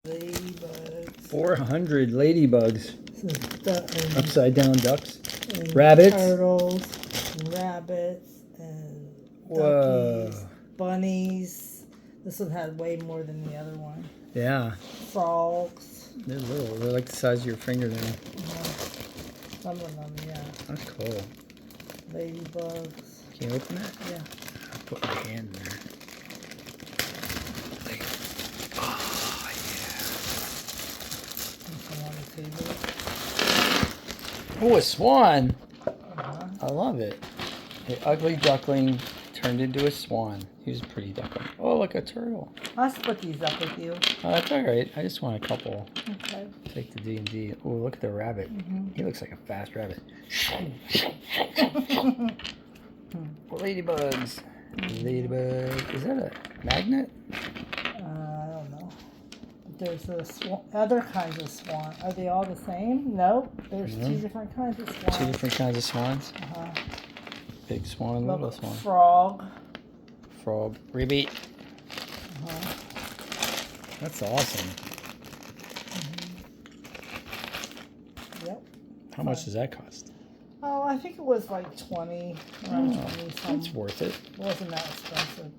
Ladybugs. 400 ladybugs. And Upside down ducks. And rabbits. Turtles. And rabbits. And duckies. Bunnies. This one had way more than the other one. Yeah. Frogs. They're little. They're like the size of your fingernail. Some of them, yeah. That's cool. Ladybugs. Can you open that? Yeah. I'll put my hand there. Oh, yeah. Oh, a swan. I love it. The ugly duckling turned into a swan. He was a pretty duckling. Oh, look, a turtle. I'll split these up with you. Oh, that's all right. I just want a couple. Okay. Take the D&D. Oh, look at the rabbit. He looks like a fast rabbit. Ladybugs. Ladybug. Is that a magnet? I don't know. There's the other kinds of swan. Are they all the same? Nope. There's two different kinds of swans. Two different kinds of swans? Big swan, little swan. Frog. Frog. Ribbit. That's awesome. Yep. How much does that cost? Oh, I think it was like 20, around 20 something. It's worth it. It wasn't that expensive.